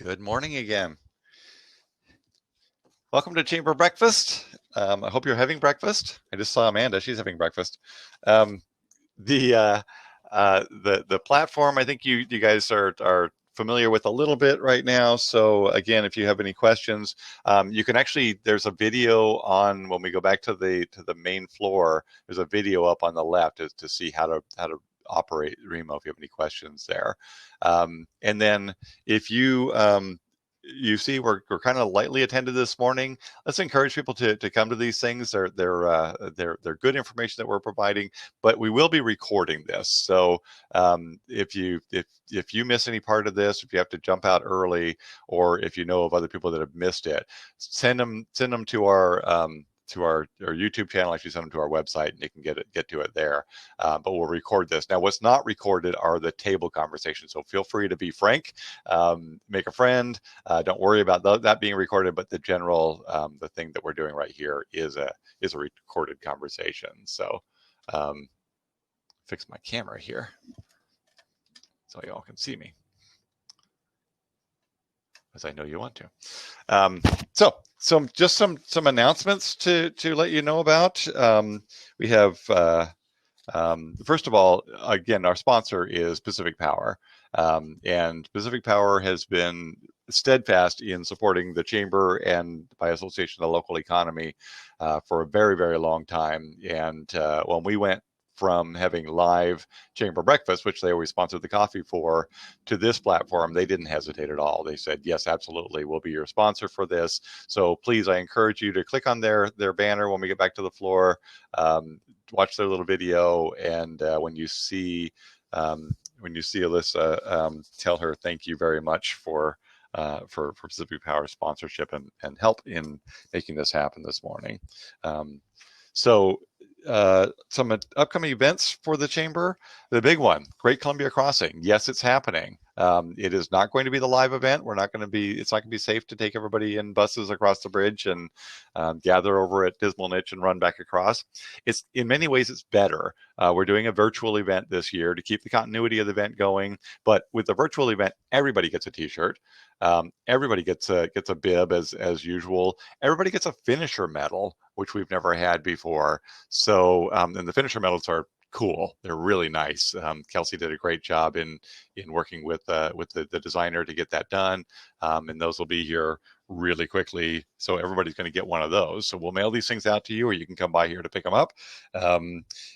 Good morning again. Welcome to Chamber Breakfast. I hope you're having breakfast. I just saw Amanda; she's having breakfast. Um, the platform, I think you guys are familiar with a little bit right now. So again, if you have any questions, you can actually, there's a video on, when we go back to the main floor, there's a video up on the left to see how to operate Remo if you have any questions there. And then if you see we're kind of lightly attended this morning. Let's encourage people to come to these things. They're good information that we're providing, but we will be recording this. So if you miss any part of this, if you have to jump out early, or if you know of other people that have missed it, send them to our YouTube channel. Actually, send them to our website, and you can get to it there. But we'll record this. Now, what's not recorded are the table conversations. So feel free to be frank, make a friend. Don't worry about that being recorded. But the general, the thing that we're doing right here is a recorded conversation. So fix my camera here so y'all can see me, as I know you want to. So some announcements to let you know about. We have first of all, again, our sponsor is Pacific Power, and Pacific Power has been steadfast in supporting the chamber and, by association, the local economy for a very, very long time. And when we went from having live chamber breakfast, which they always sponsored the coffee for, to this platform, they didn't hesitate at all. They said, yes, absolutely, we'll be your sponsor for this. So please, I encourage you to click on their banner when we get back to the floor, watch their little video, and when you see Alyssa, tell her thank you very much for Pacific Power sponsorship and help in making this happen this morning. So some upcoming events for the chamber. The big one, Great Columbia Crossing. Yes, it's happening. It is not going to be the live event. It's not going to be safe to take everybody in buses across the bridge and gather over at Dismal Niche and run back across. It's, in many ways, it's better. We're doing a virtual event this year to keep the continuity of the event going. But with the virtual event, everybody gets a t-shirt. Everybody gets a bib as usual. Everybody gets a finisher medal, which we've never had before. So, and the finisher medals are cool. They're really nice. Kelsey did a great job in working with the designer to get that done. And those will be here really quickly. So everybody's going to get one of those. So we'll mail these things out to you, or you can come by here to pick them up.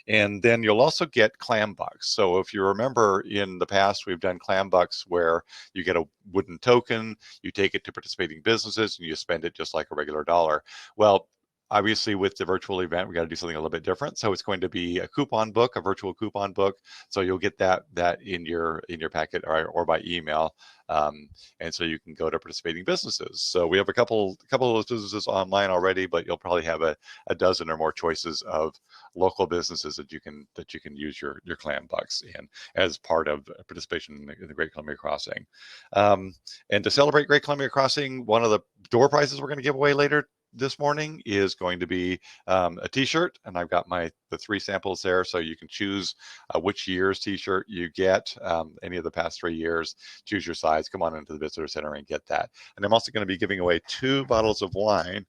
And then you'll also get clam bucks. So if you remember, in the past, we've done clam bucks where you get a wooden token, you take it to participating businesses, and you spend it just like a regular dollar. Well, obviously, with the virtual event, we got to do something a little bit different. So it's going to be a coupon book, a virtual coupon book. So you'll get that in your packet or by email, and so you can go to participating businesses. So we have a couple of those businesses online already, but you'll probably have a dozen or more choices of local businesses that you can use your clam bucks in as part of participation in the Great Columbia Crossing. And to celebrate Great Columbia Crossing, one of the door prizes we're going to give away later this morning is going to be a t-shirt, and I've got the 3 samples there, so you can choose which year's t-shirt you get, any of the past 3 years. Choose your size, come on into the visitor center and get that. And I'm also going to be giving away 2 bottles of wine,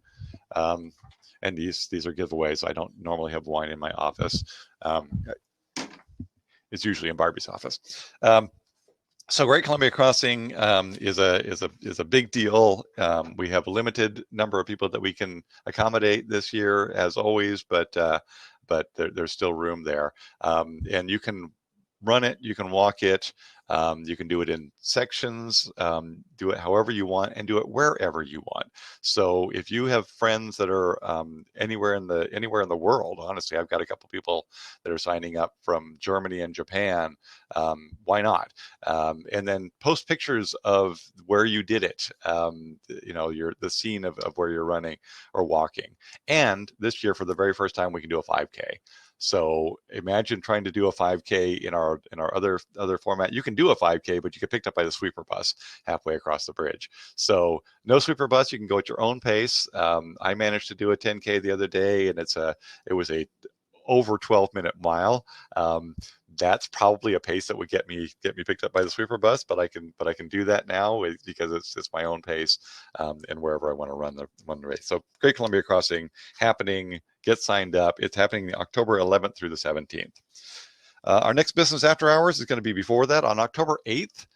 and these are giveaways. I don't normally have wine in my office. It's usually in Barbie's office. So Great Columbia Crossing is a big deal. We have a limited number of people that we can accommodate this year, as always, but there's still room there. And you can run it, you can walk it, you can do it in sections, do it however you want, and do it wherever you want. So if you have friends that are anywhere in the world, honestly, I've got a couple people that are signing up from Germany and Japan. Why not? And then post pictures of where you did it. The scene of where you're running or walking. And this year, for the very first time, we can do a 5K. So imagine trying to do a 5K in our other format. You can do a 5K, but you get picked up by the sweeper bus halfway across the bridge. So no sweeper bus. You can go at your own pace. I managed to do a 10K the other day, and it was a over 12-minute mile. That's probably a pace that would get me picked up by the sweeper bus, but I can do that now because it's my own pace, and wherever I want to run the race. So Great Columbia Crossing happening. Get signed up. It's happening October 11th through the 17th. Our next business after hours is going to be before that on October 8th,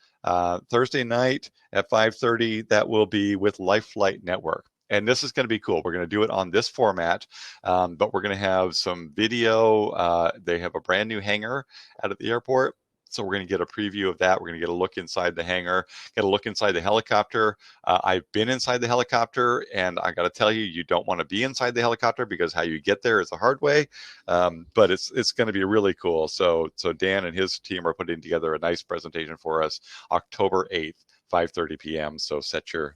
Thursday night at 5:30. That will be with Life Flight Network. And this is going to be cool. We're going to do it on this format, but we're going to have some video. They have a brand new hangar out at the airport. So we're going to get a preview of that. We're going to get a look inside the hangar, get a look inside the helicopter. I've been inside the helicopter, and I got to tell you, you don't want to be inside the helicopter because how you get there is the hard way. But it's going to be really cool. So Dan and his team are putting together a nice presentation for us October 8th. 5:30 p.m. So set your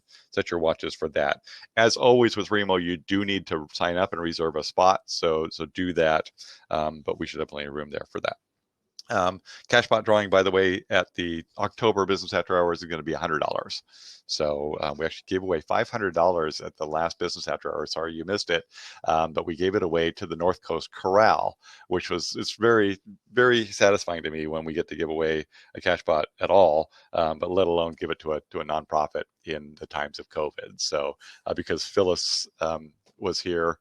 watches for that. As always with Remo, you do need to sign up and reserve a spot. So do that. But we should have plenty of room there for that. Cashpot drawing, by the way, at the October Business After Hours is going to be $100. So we actually gave away $500 at the last Business After Hours. Sorry you missed it, but we gave it away to the North Coast Corral, which it's very, very satisfying to me when we get to give away a Cashpot at all, but let alone give it to a nonprofit in the times of COVID. So because Phyllis was here,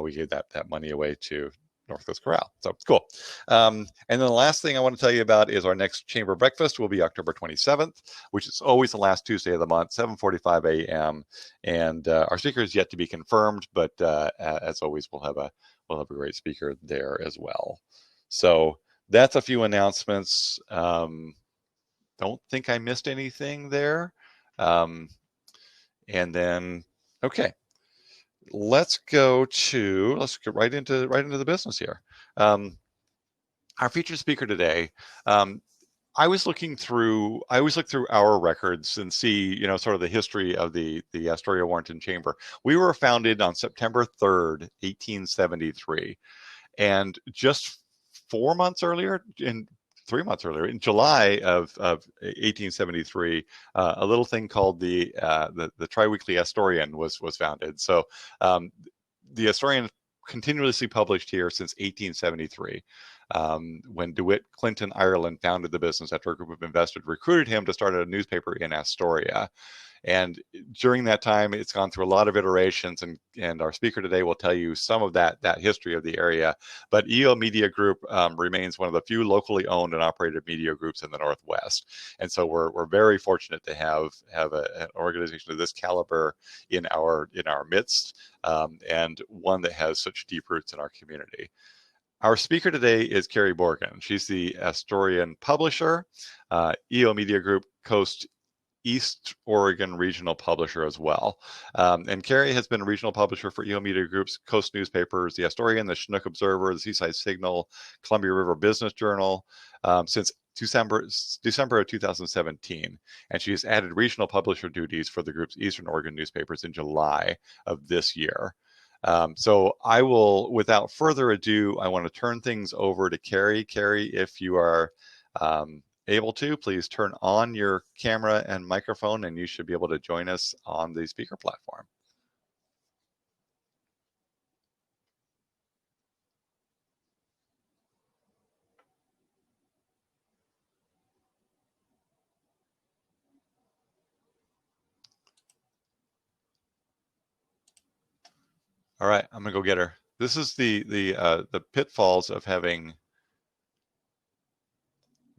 we gave that money away to North Coast Corral. So cool. And then the last thing I want to tell you about is our next chamber breakfast will be October 27th, which is always the last Tuesday of the month, 7:45 a.m. And our speaker is yet to be confirmed, but as always, we'll have a great speaker there as well. So that's a few announcements. Don't think I missed anything there. And then, okay. Let's get right into the business here. Our featured speaker today, I always look through our records and see, sort of the history of the Astoria-Warrenton Chamber. We were founded on September 3rd, 1873, and just 3 months earlier, in July of 1873, a little thing called the tri-weekly Astorian was founded. So the Astorian continuously published here since 1873. When DeWitt Clinton, Ireland, founded the business after a group of investors recruited him to start a newspaper in Astoria. And during that time, it's gone through a lot of iterations, and our speaker today will tell you some of that history of the area. But EO Media Group remains one of the few locally owned and operated media groups in the Northwest. And so we're very fortunate to have an organization of this caliber in our midst, and one that has such deep roots in our community. Our speaker today is Kari Borgen. She's the Astorian publisher, EO Media Group Coast East Oregon regional publisher as well. And Kari has been a regional publisher for EO Media Group's coast newspapers, the Astorian, the Chinook Observer, the Seaside Signal, Columbia River Business Journal, since December of 2017. And she has added regional publisher duties for the group's Eastern Oregon newspapers in July of this year. So I will, without further ado, I want to turn things over to Kari. Kari, if you are able to, please turn on your camera and microphone, and you should be able to join us on the speaker platform. All right, I'm gonna go get her. This is the pitfalls of having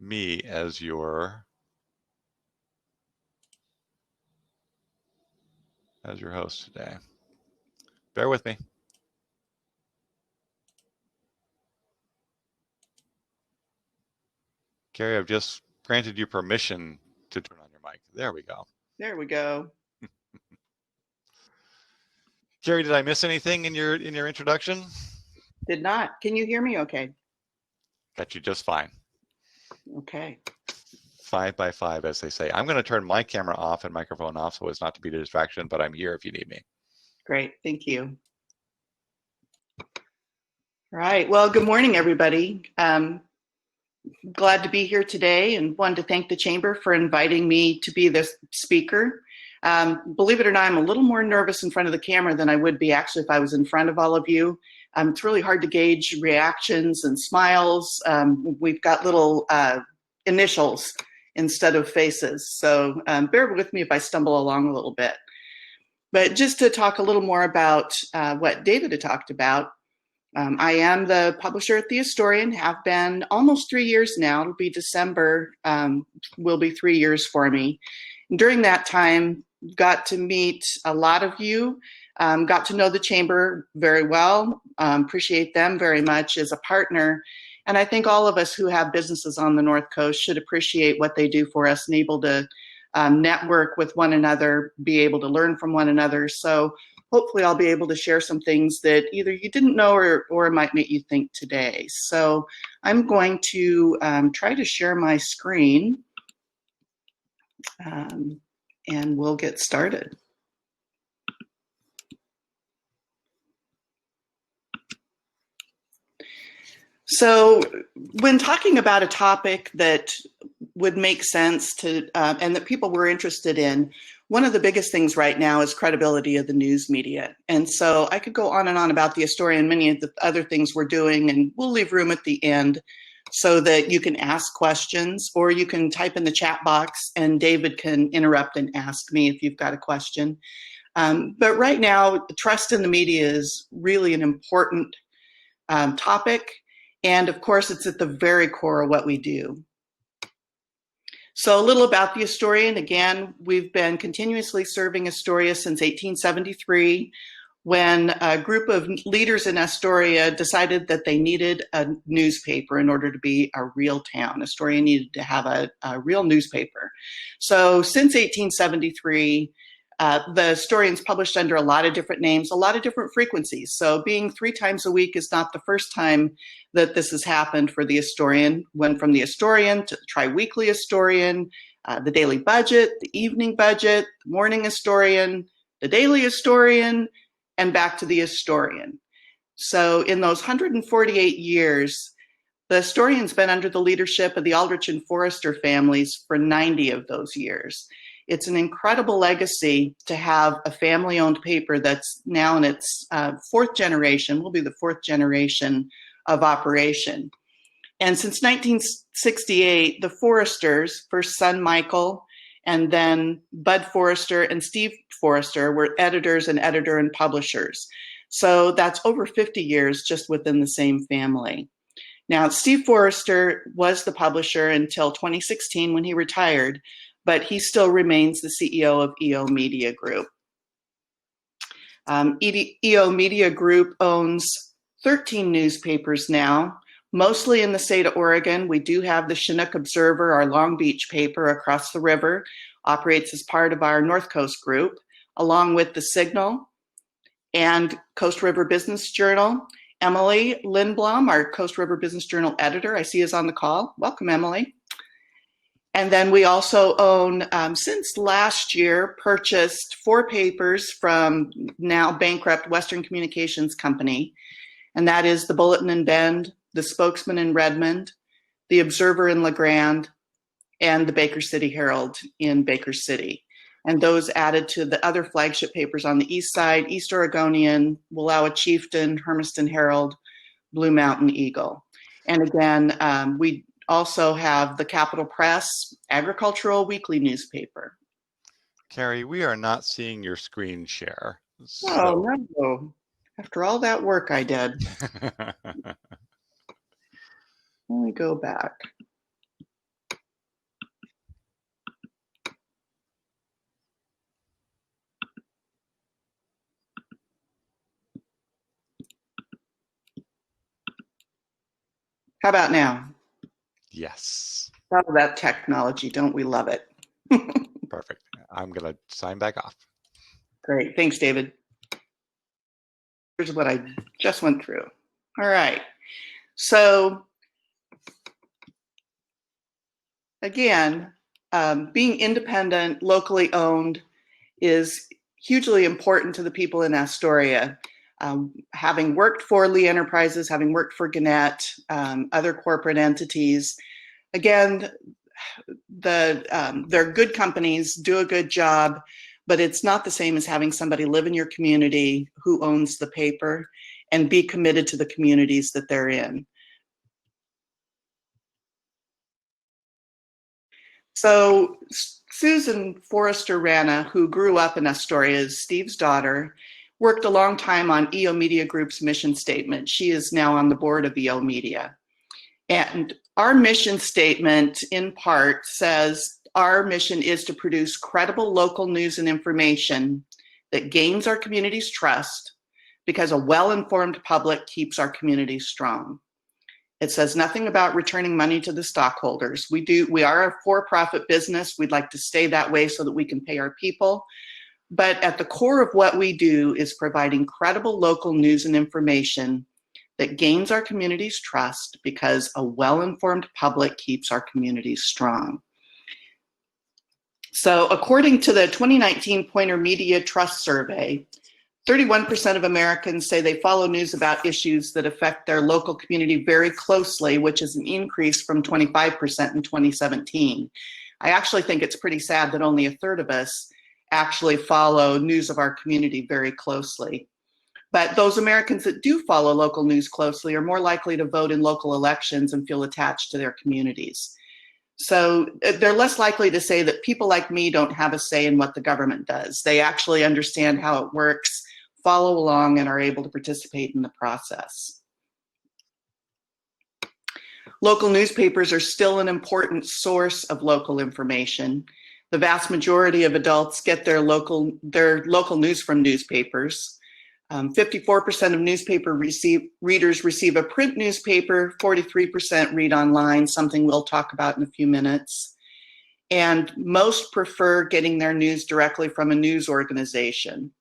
me as your host today. Bear with me. Kari, I've just granted you permission to turn on your mic. There we go. There we go. Kari, did I miss anything in your introduction? Did not. Can you hear me okay? Got you just fine. Okay. 5 by 5, as they say. I'm going to turn my camera off and microphone off so as not to be a distraction, but I'm here if you need me. Great. Thank you. All right. Well, good morning, everybody. Glad to be here today, and wanted to thank the Chamber for inviting me to be this speaker. Believe it or not, I'm a little more nervous in front of the camera than I would be actually if I was in front of all of you. It's really hard to gauge reactions and smiles. We've got little initials instead of faces. So bear with me if I stumble along a little bit. But just to talk a little more about what David had talked about, I am the publisher at the Astorian, have been almost 3 years now. It'll be December, will be 3 years for me. And during that time, got to meet a lot of you, got to know the Chamber very well, appreciate them very much as a partner. And I think all of us who have businesses on the North Coast should appreciate what they do for us and able to network with one another, be able to learn from one another. So hopefully I'll be able to share some things that either you didn't know or might make you think today. So I'm going to try to share my screen and we'll get started. So when talking about a topic that would make sense to and that people were interested in, one of the biggest things right now is credibility of the news media. And so I could go on and on about the Astoria, many of the other things we're doing, and we'll leave room at the end so that you can ask questions, or you can type in the chat box and David can interrupt and ask me if you've got a question. But right now, trust in the media is really an important topic. And of course, it's at the very core of what we do. So a little about the Astorian. Again, we've been continuously serving Astoria since 1873, when a group of leaders in Astoria decided that they needed a newspaper in order to be a real town. Astoria needed to have a real newspaper. So since 1873, the Astorian's published under a lot of different names, a lot of different frequencies. So being 3 times a week is not the first time that this has happened for the Astorian. Went from the Astorian to the tri-weekly Astorian, the daily budget, the evening budget, the morning Astorian, the daily Astorian, and back to the Astorian. So in those 148 years, the Astorian's been under the leadership of the Aldrich and Forrester families for 90 of those years. It's an incredible legacy to have a family-owned paper that's now in its 4th generation, will be the 4th generation of operation. And since 1968, the Forresters, first son Michael, and then Bud Forrester and Steve Forrester were editors and editor and publishers. So that's over 50 years just within the same family. Now, Steve Forrester was the publisher until 2016 when he retired, but he still remains the CEO of EO Media Group. EO Media Group owns 13 newspapers now, mostly in the state of Oregon. We do have the Chinook Observer, our Long Beach paper across the river, operates as part of our North Coast group, along with the Signal and Coast River Business Journal. Emily Lindblom, our Coast River Business Journal editor, I see is on the call. Welcome, Emily. And then we also own, since last year, purchased 4 papers from now bankrupt Western Communications Company. And that is the Bulletin in Bend, the Spokesman in Redmond, the Observer in La Grande, and the Baker City Herald in Baker City. And those added to the other flagship papers on the east side, East Oregonian, Wallowa Chieftain, Hermiston Herald, Blue Mountain Eagle. And again, we also have the Capital Press Agricultural Weekly newspaper. Kari, we are not seeing your screen share. So... Oh, no. After all that work I did. Let me go back. How about now? Yes. Love that technology, don't we love it? Perfect. I'm going to sign back off. Great. Thanks, David. Here's what I just went through. All right. So again, being independent, locally owned is hugely important to the people in Astoria. Having worked for Lee Enterprises, having worked for Gannett, other corporate entities, again, they're good companies, do a good job, but it's not the same as having somebody live in your community who owns the paper and be committed to the communities that they're in. So Susan Forrester Rana, who grew up in Astoria, is Steve's daughter, worked a long time on EO Media Group's mission statement. She is now on the board of EO Media. And our mission statement, in part, says our mission is to produce credible local news and information that gains our community's trust, because a well-informed public keeps our communities strong. It says nothing about returning money to the stockholders. We are a for-profit business. We'd like to stay that way so that we can pay our people. But at the core of what we do is providing credible local news and information that gains our community's trust, because a well-informed public keeps our communities strong. So according to the 2019 Pointer Media Trust Survey, 31% of Americans say they follow news about issues that affect their local community very closely, which is an increase from 25% in 2017. I actually think it's pretty sad that only a third of us actually follow news of our community very closely. But those Americans that do follow local news closely are more likely to vote in local elections and feel attached to their communities. So they're less likely to say that people like me don't have a say in what the government does. They actually understand how it works, follow along, and are able to participate in the process. Local newspapers are still an important source of local information. The vast majority of adults get their local news from newspapers. 54% of newspaper readers receive a print newspaper, 43% read online, something we'll talk about in a few minutes. And most prefer getting their news directly from a news organization.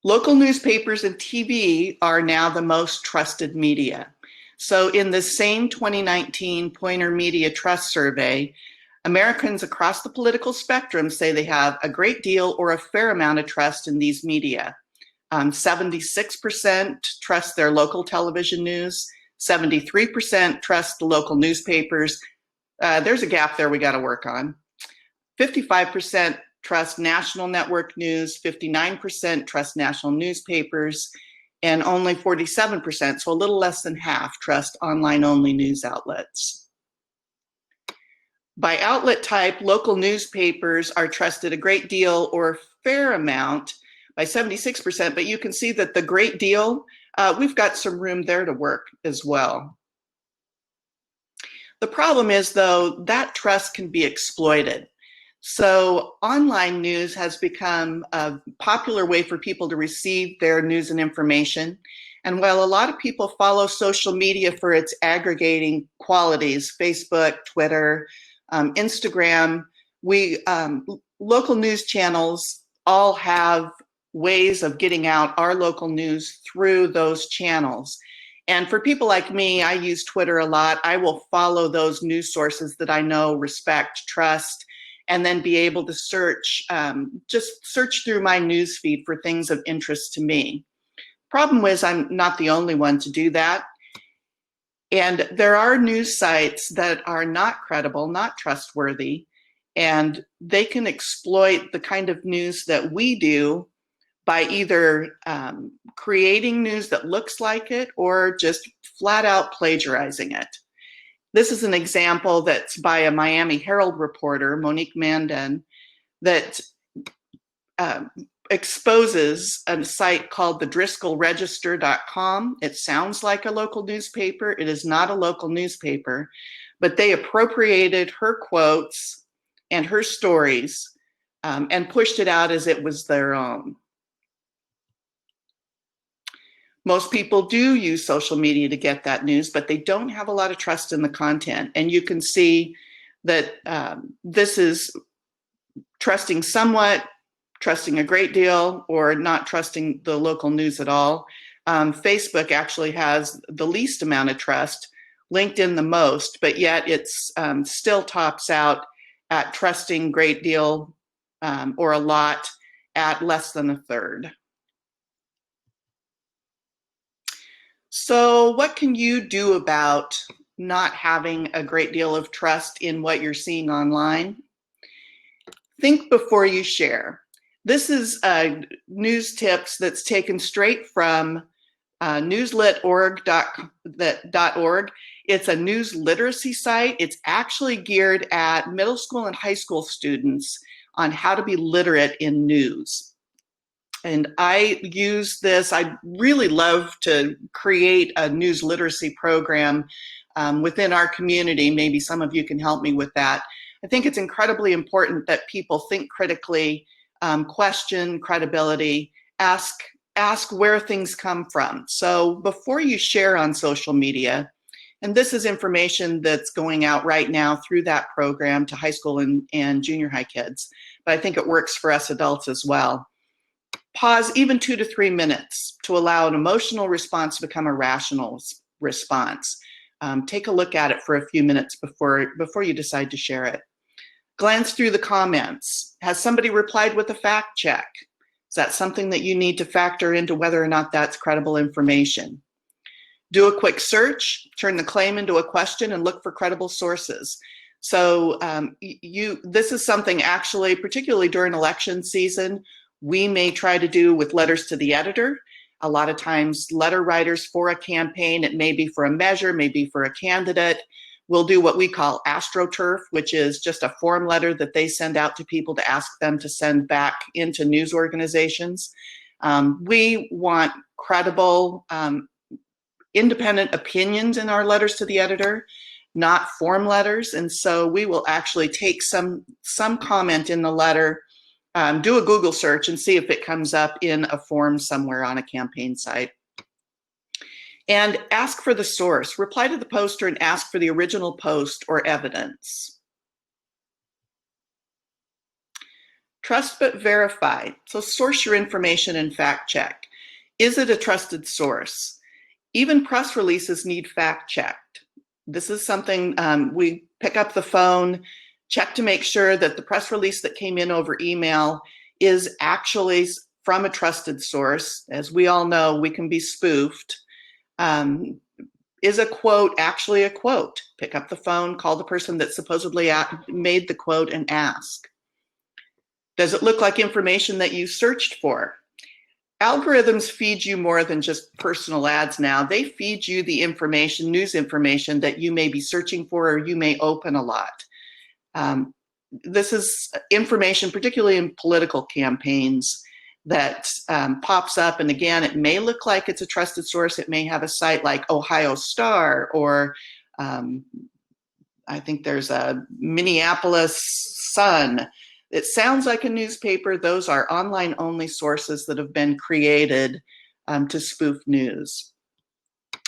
Local newspapers and TV are now the most trusted media. So in the same 2019 Pointer Media Trust Survey, Americans across the political spectrum say they have a great deal or a fair amount of trust in these media. 76% trust their local television news, 73% trust the local newspapers. There's a gap there we got to work on. 55% trust national network news, 59% trust national newspapers, and only 47%, so a little less than half, trust online-only news outlets. By outlet type, local newspapers are trusted a great deal or a fair amount by 76%, but you can see that the great deal, we've got some room there to work as well. The problem is, though, that trust can be exploited. So online news has become a popular way for people to receive their news and information. And while a lot of people follow social media for its aggregating qualities, Facebook, Twitter, Instagram, local news channels all have ways of getting out our local news through those channels. And for people like me, I use Twitter a lot. I will follow those news sources that I know, respect, trust, and then be able to search, just search through my news feed for things of interest to me. Problem is, I'm not the only one to do that. And there are news sites that are not credible, not trustworthy, and they can exploit the kind of news that we do by either creating news that looks like it or just flat out plagiarizing it. This is an example that's by a Miami Herald reporter, Monique Mandan, that exposes a site called the DriscollRegister.com. It sounds like a local newspaper. It is not a local newspaper, but they appropriated her quotes and her stories and pushed it out as it was their own. Most people do use social media to get that news, but they don't have a lot of trust in the content. And you can see that this is trusting somewhat, trusting a great deal, or not trusting the local news at all. Facebook actually has the least amount of trust, LinkedIn the most, but yet it's still tops out at trusting great deal or a lot at less than a third. So what can you do about not having a great deal of trust in what you're seeing online? Think before you share. This is news tips that's taken straight from newslit.org. It's a news literacy site. It's actually geared at middle school and high school students on how to be literate in news. And I use this. I really love to create a news literacy program within our community. Maybe some of you can help me with that. I think it's incredibly important that people think critically, question credibility, ask where things come from. So before you share on social media, and this is information that's going out right now through that program to high school and junior high kids, but I think it works for us adults as well. Pause even 2 to 3 minutes to allow an emotional response to become a rational response. Take a look at it for a few minutes before you decide to share it. Glance through the comments. Has somebody replied with a fact check? Is that something that you need to factor into whether or not that's credible information? Do a quick search, turn the claim into a question, and look for credible sources. So this is something actually, particularly during election season, we may try to do with letters to the editor. A lot of times letter writers for a campaign, it may be for a measure, maybe for a candidate, will do what we call AstroTurf, which is just a form letter that they send out to people to ask them to send back into news organizations. We want credible, independent opinions in our letters to the editor, not form letters. And so we will actually take some comment in the letter, do a Google search and see if it comes up in a form somewhere on a campaign site. And ask for the source. Reply to the poster and ask for the original post or evidence. Trust but verify. So source your information and fact check. Is it a trusted source? Even press releases need fact checked. This is something we pick up the phone, check to make sure that the press release that came in over email is actually from a trusted source. As we all know, we can be spoofed. Is a quote actually a quote? Pick up the phone, call the person that supposedly made the quote and ask. Does it look like information that you searched for? Algorithms feed you more than just personal ads now. They feed you the information, news information that you may be searching for or you may open a lot. This is information, particularly in political campaigns, that pops up. And again, it may look like it's a trusted source. It may have a site like Ohio Star, or I think there's a Minneapolis Sun. It sounds like a newspaper. Those are online only sources that have been created to spoof news.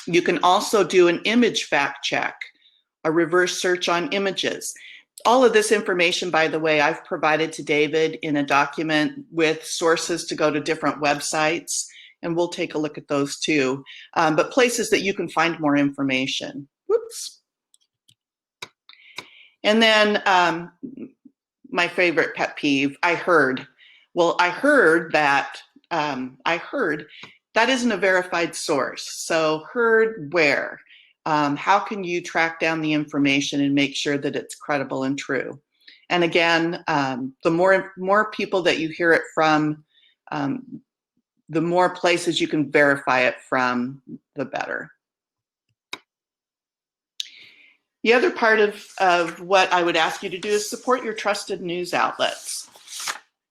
You can also do an image fact check, a reverse search on images. All of this information, by the way, I've provided to David in a document with sources to go to different websites, and we'll take a look at those too, but places that you can find more information. Whoops. And then my favorite pet peeve, I heard. Well, I heard that isn't a verified source. So heard where? How can you track down the information and make sure that it's credible and true? And again, the more people that you hear it from, the more places you can verify it from, the better. The other part of what I would ask you to do is support your trusted news outlets.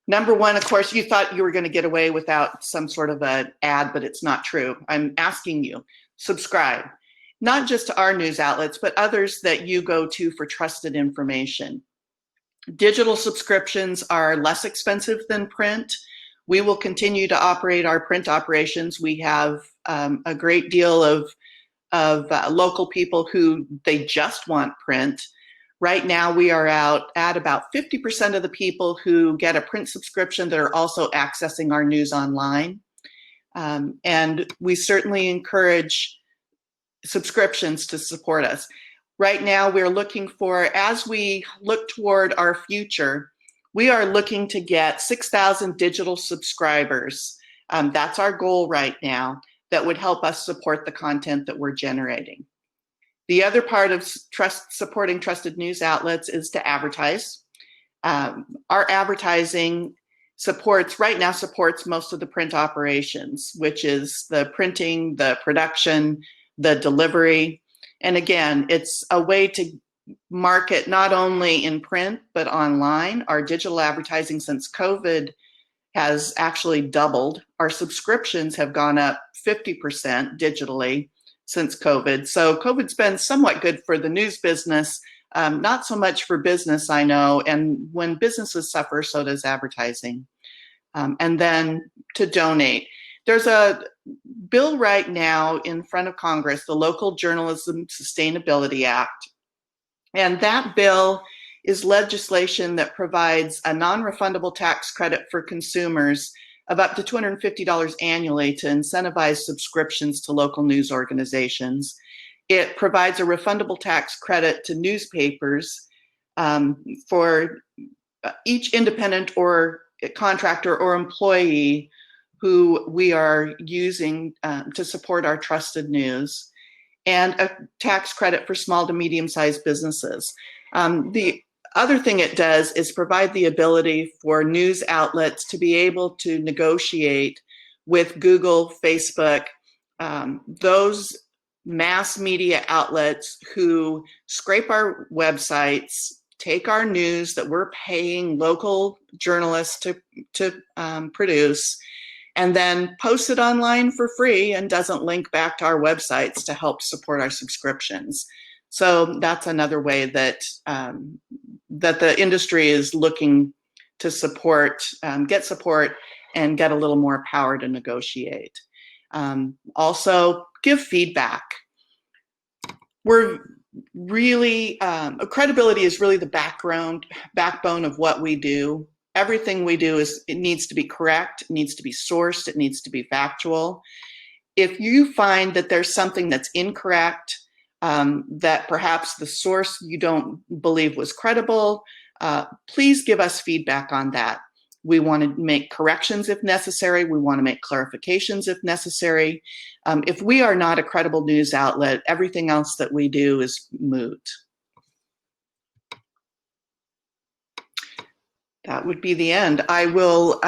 Number one, of course, you thought you were going to get away without some sort of an ad, but it's not true. I'm asking you, subscribe. Not just to our news outlets, but others that you go to for trusted information. Digital subscriptions are less expensive than print. We will continue to operate our print operations. We have a great deal of local people who they just want print. Right now, we are out at about 50% of the people who get a print subscription that are also accessing our news online. And we certainly encourage subscriptions to support us. Right now, we're looking for, as we look toward our future, we are looking to get 6,000 digital subscribers. That's our goal right now. That would help us support the content that we're generating. The other part of supporting trusted news outlets is to advertise. Our advertising right now supports most of the print operations, which is the printing, the production, the delivery. And again, it's a way to market not only in print, but online. Our digital advertising since COVID has actually doubled. Our subscriptions have gone up 50% digitally since COVID. So COVID's been somewhat good for the news business, not so much for business, I know. And when businesses suffer, so does advertising. And then to donate. There's a bill right now in front of Congress, the Local Journalism Sustainability Act. And that bill is legislation that provides a non-refundable tax credit for consumers of up to $250 annually to incentivize subscriptions to local news organizations. It provides a refundable tax credit to newspapers for each independent or contractor or employee who we are using to support our trusted news, and a tax credit for small to medium-sized businesses. The other thing it does is provide the ability for news outlets to be able to negotiate with Google, Facebook, those mass media outlets who scrape our websites, take our news that we're paying local journalists to produce, and then post it online for free and doesn't link back to our websites to help support our subscriptions. So that's another way that that the industry is looking to support, get support, and get a little more power to negotiate. Also, give feedback. We're really, credibility is really the backbone of what we do. Everything we do it needs to be correct, it needs to be sourced, it needs to be factual. If you find that there's something that's incorrect, that perhaps the source you don't believe was credible, please give us feedback on that. We want to make corrections if necessary. We want to make clarifications if necessary. If we are not a credible news outlet, everything else that we do is moot. That would be the end. I will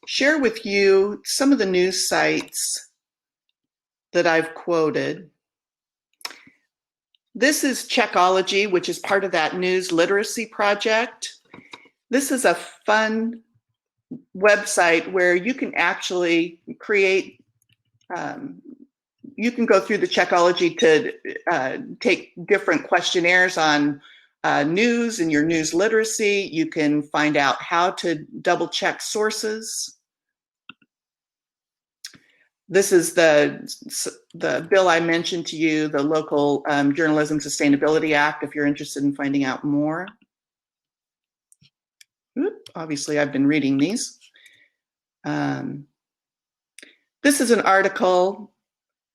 share with you some of the news sites that I've quoted. This is Checkology, which is part of that news literacy project. This is a fun website where you can actually create, you can go through the Checkology to take different questionnaires on news and your news literacy. You can find out how to double check sources. This is the bill I mentioned to you, the Local Journalism Sustainability Act, if you're interested in finding out more. Obviously, I've been reading these. This is an article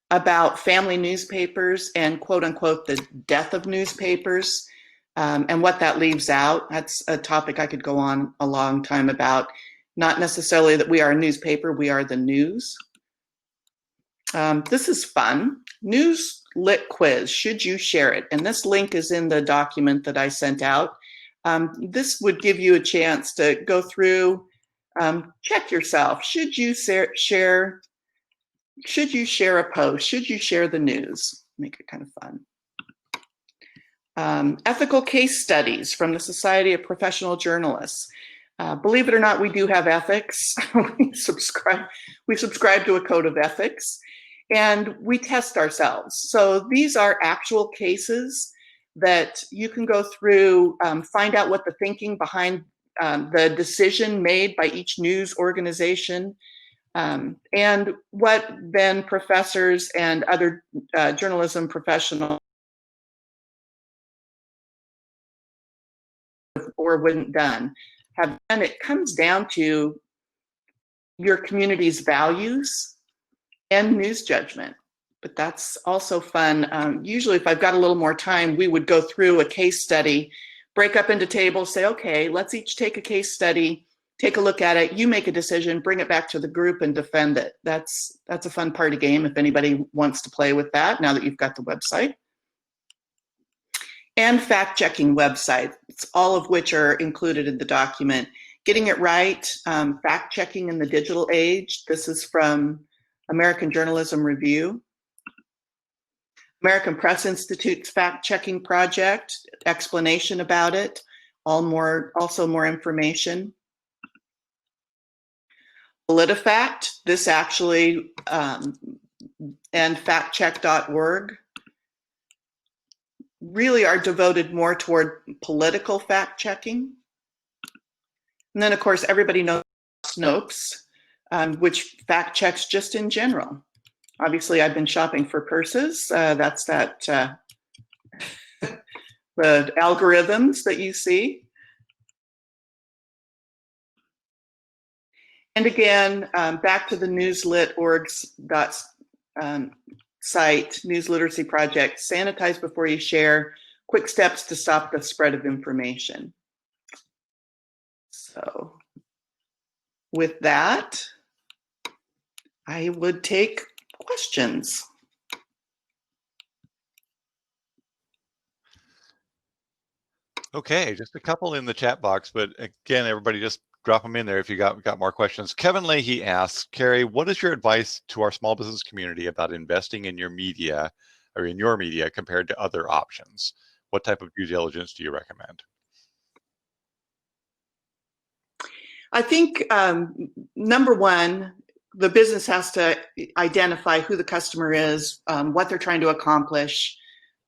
about family newspapers and quote unquote the death of newspapers and what that leaves out. That's a topic I could go on a long time about. Not necessarily that we are a newspaper, we are the news. This is fun. News Lit Quiz, should you share it? And this link is in the document that I sent out. This would give you a chance to go through, check yourself. Should you share a post? Should you share the news? Make it kind of fun. Ethical case studies from the Society of Professional Journalists. Believe it or not, we do have ethics. we subscribe to a code of ethics, and we test ourselves. So these are actual cases that you can go through, find out what the thinking behind the decision made by each news organization, and what then professors and other journalism professionals or wouldn't done have done. It comes down to your community's values and news judgment. But that's also fun. Usually if I've got a little more time, we would go through a case study, break up into tables, say, okay, let's each take a case study, take a look at it, you make a decision, bring it back to the group and defend it. That's a fun party game if anybody wants to play with that now that you've got the website. And fact-checking websites, all of which are included in the document. Getting it right, fact-checking in the digital age. This is from American Journalism Review. American Press Institute's fact-checking project, explanation about it, also more information. PolitiFact, this actually, and factcheck.org really are devoted more toward political fact-checking. And then, of course, everybody knows Snopes, which fact checks just in general. Obviously, I've been shopping for purses. That's that the algorithms that you see. And again, back to the newslit.org's site, News Literacy Project, sanitize before you share, quick steps to stop the spread of information. So with that, I would take questions. Okay, just a couple in the chat box, but again, everybody just drop them in there if you got more questions. Kevin Leahy asks, Kari, what is your advice to our small business community about investing in your media compared to other options? What type of due diligence do you recommend? I think number one, the business has to identify who the customer is, what they're trying to accomplish.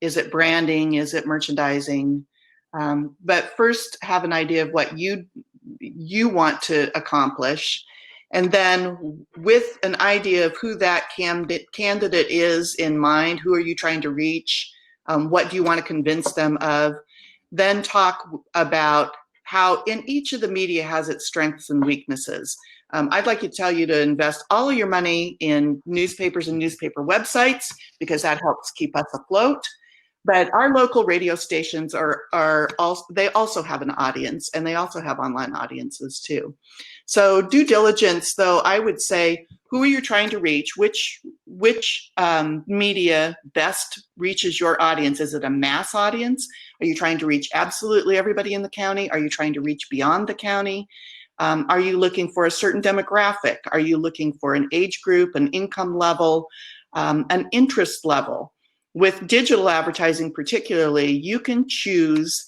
Is it branding? Is it merchandising? But first have an idea of what you want to accomplish. And then with an idea of who that candidate is in mind, who are you trying to reach? What do you want to convince them of? Then talk about how in each of the media has its strengths and weaknesses. I'd like to tell you to invest all of your money in newspapers and newspaper websites because that helps keep us afloat. But our local radio stations they also have an audience, and they also have online audiences too. So due diligence, though, I would say, who are you trying to reach? Which media best reaches your audience? Is it a mass audience? Are you trying to reach absolutely everybody in the county? Are you trying to reach beyond the county? Are you looking for a certain demographic? Are you looking for an age group, an income level, an interest level? With digital advertising particularly, you can choose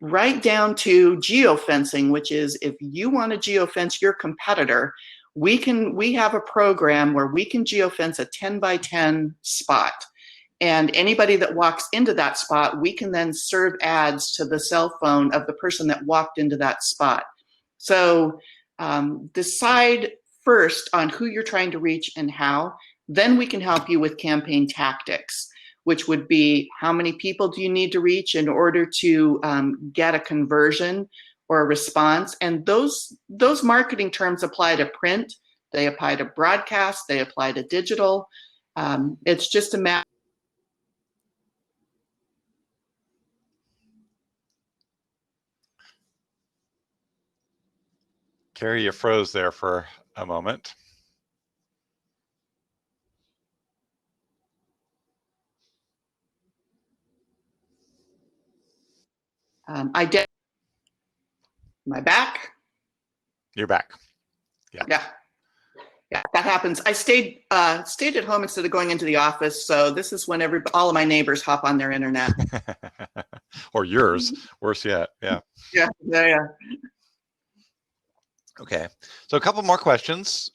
right down to geofencing, which is if you want to geofence your competitor, we have a program where we can geofence a 10 by 10 spot. And anybody that walks into that spot, we can then serve ads to the cell phone of the person that walked into that spot. So decide first on who you're trying to reach and how. Then we can help you with campaign tactics, which would be how many people do you need to reach in order to get a conversion or a response. And those marketing terms apply to print, they apply to broadcast, they apply to digital. It's just a matter. Kari, you froze there for a moment. Am I back? You're back. Yeah, that happens. I stayed at home instead of going into the office, so this is when all of my neighbors hop on their internet. Or yours, worse yet. Yeah. Yeah. Okay, so a couple more questions.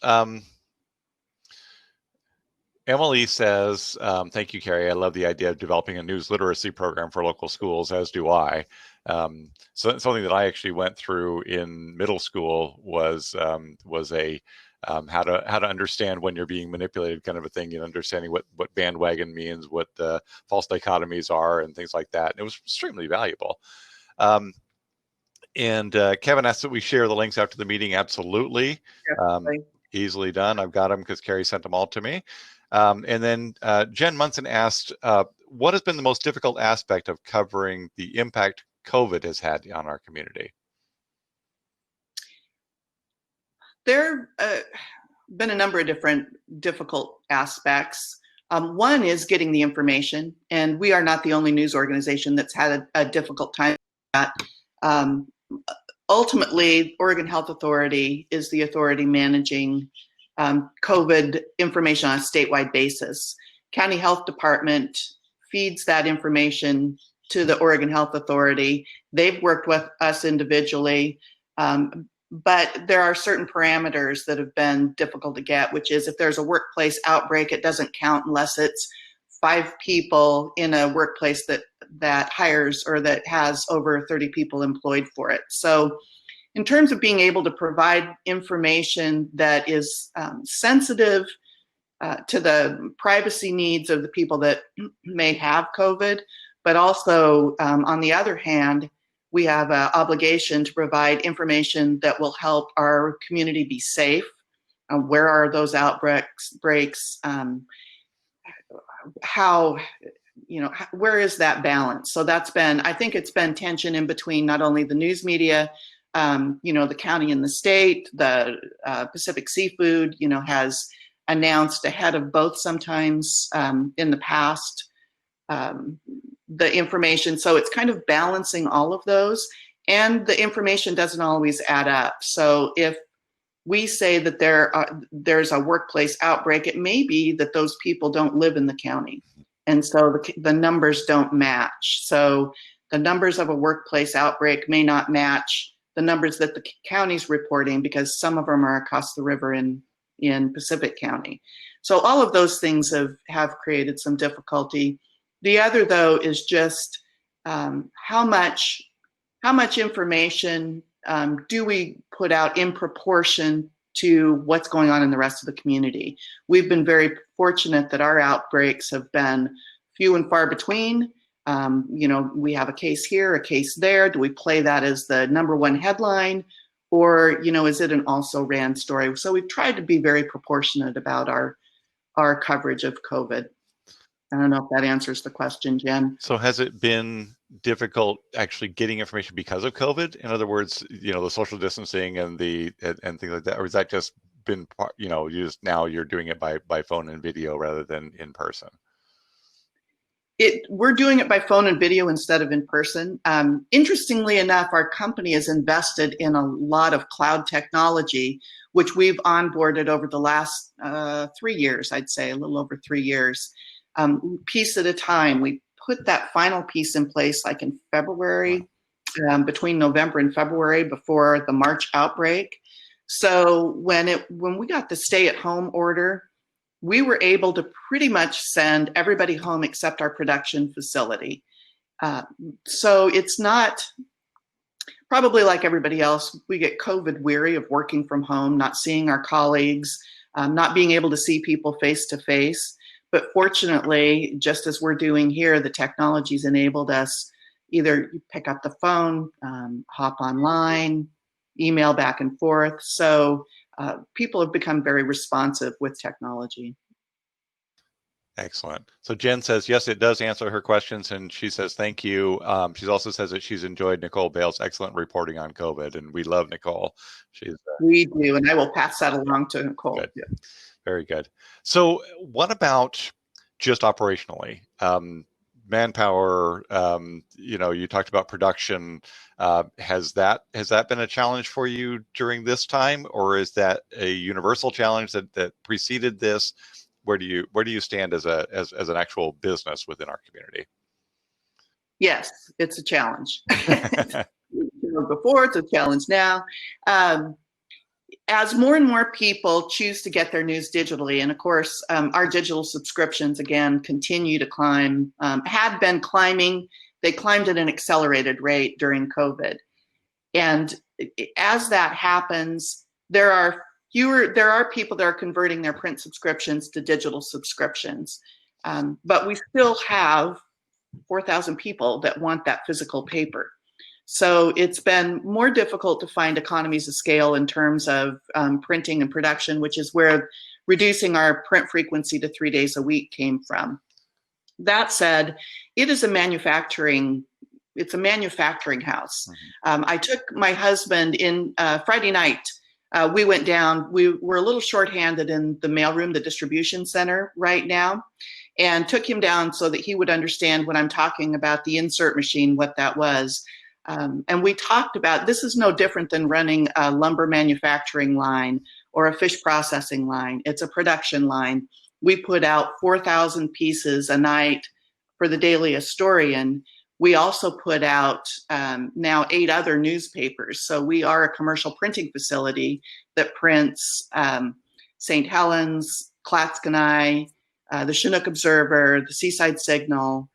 Emily says, thank you, Kari. I love the idea of developing a news literacy program for local schools, as do I. So something that I actually went through in middle school was a how to understand when you're being manipulated kind of a thing, understanding what bandwagon means, what the false dichotomies are, and things like that. And it was extremely valuable. And Kevin asked that we share the links after the meeting. Absolutely. Easily done. I've got them because Kari sent them all to me. And then Jen Munson asked, what has been the most difficult aspect of covering the impact COVID has had on our community? There have been a number of different difficult aspects. One is getting the information, and we are not the only news organization that's had a difficult time with that. ultimately, Oregon Health Authority is the authority managing COVID information on a statewide basis. County Health Department feeds that information to the Oregon Health Authority. They've worked with us individually, but there are certain parameters that have been difficult to get, which is if there's a workplace outbreak, it doesn't count unless it's 5 people in a workplace that hires or that has over 30 people employed for it. So in terms of being able to provide information that is sensitive to the privacy needs of the people that may have COVID, but also on the other hand, we have an obligation to provide information that will help our community be safe. Where are those outbreaks? How, where is that balance? So that's been, I think it's been tension in between not only the news media, the county and the state. The Pacific Seafood, has announced ahead of both sometimes in the past the information. So it's kind of balancing all of those, and the information doesn't always add up. So if we say that there's a workplace outbreak, it may be that those people don't live in the county. And so the numbers don't match. So the numbers of a workplace outbreak may not match the numbers that the county's reporting, because some of them are across the river in Pacific County. So all of those things have created some difficulty. The other, though, is just how much information do we put out in proportion to what's going on in the rest of the community? We've been very fortunate that our outbreaks have been few and far between. We have a case here, a case there. Do we play that as the #1 headline? Or, is it an also ran story? So we've tried to be very proportionate about our coverage of COVID. I don't know if that answers the question, Jen. So has it been difficult actually getting information because of COVID? In other words, the social distancing and things like that, or has that just been, now you're doing it by phone and video rather than in person? We're doing it by phone and video instead of in person. Interestingly enough, our company has invested in a lot of cloud technology, which we've onboarded over the last 3 years, I'd say, a little over 3 years. Piece at a time. We put that final piece in place like in February, between November and February, before the March outbreak. So when we got the stay-at-home order, we were able to pretty much send everybody home except our production facility. So it's not, probably like everybody else, we get COVID weary of working from home, not seeing our colleagues, not being able to see people face to face. But fortunately, just as we're doing here, the technology's enabled us either pick up the phone, hop online, email back and forth. So people have become very responsive with technology. Excellent. So Jen says, yes, it does answer her questions, and she says, thank you. She also says that she's enjoyed Nicole Bale's excellent reporting on COVID, and we love Nicole. We do, and I will pass that along to Nicole. Good. Yeah. Very good. So what about just operationally? Manpower, you talked about production. Has that been a challenge for you during this time, or is that a universal challenge that preceded this? Where do you stand as an actual business within our community? Yes, it's a challenge. Before, it's a challenge now. As more and more people choose to get their news digitally, and of course, our digital subscriptions, again, continue to climb, have been climbing. They climbed at an accelerated rate during COVID. And as that happens, there are people that are converting their print subscriptions to digital subscriptions. But we still have 4,000 people that want that physical paper. So it's been more difficult to find economies of scale in terms of printing and production, which is where reducing our print frequency to 3 days a week came from. That said, it's a manufacturing house. Mm-hmm. I took my husband in Friday night. We went down. We were a little shorthanded in the mailroom, the distribution center right now, and took him down so that he would understand when I'm talking about the insert machine, what that was. And we talked about this is no different than running a lumber manufacturing line or a fish processing line. It's a production line. We put out 4,000 pieces a night for the Daily Astorian. We also put out now 8 other newspapers. So we are a commercial printing facility that prints St. Helens, Clatskanie, the Chinook Observer, the Seaside Signal,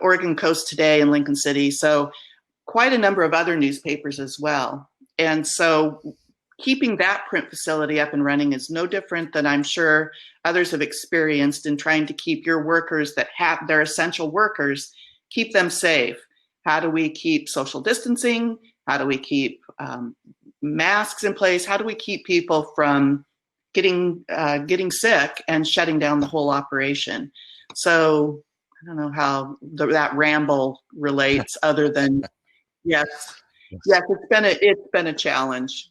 Oregon Coast Today in Lincoln City. So quite a number of other newspapers as well. And so keeping that print facility up and running is no different than I'm sure others have experienced in trying to keep your workers that have their essential workers, keep them safe. How do we keep social distancing? How do we keep masks in place? How do we keep people from getting sick and shutting down the whole operation? So I don't know how that ramble relates other than yes, it's been a challenge.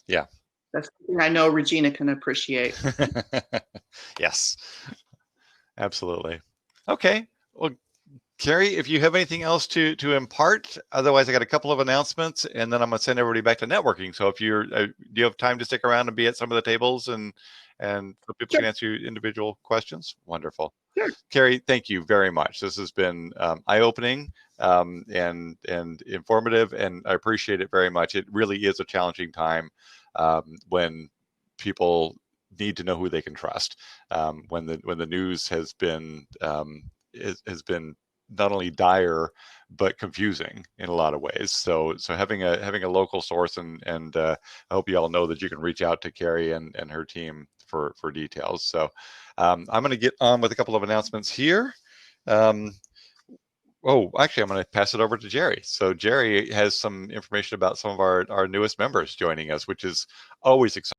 Yeah. That's something I know Regina can appreciate. Yes, absolutely. Okay. Well, Kari, if you have anything else to impart, otherwise I got a couple of announcements and then I'm going to send everybody back to networking. So if you're, do you have time to stick around and be at some of the tables and so people Sure. can answer individual questions? Wonderful. Sure. Kari, thank you very much. This has been eye-opening and informative, and I appreciate it very much. It really is a challenging time when people need to know who they can trust. When the news has been not only dire but confusing in a lot of ways. So having a local source and I hope you all know that you can reach out to Kari and her team for details. So I'm going to get on with a couple of announcements here. Actually, I'm going to pass it over to Jerry. So Jerry has some information about some of our newest members joining us, which is always exciting.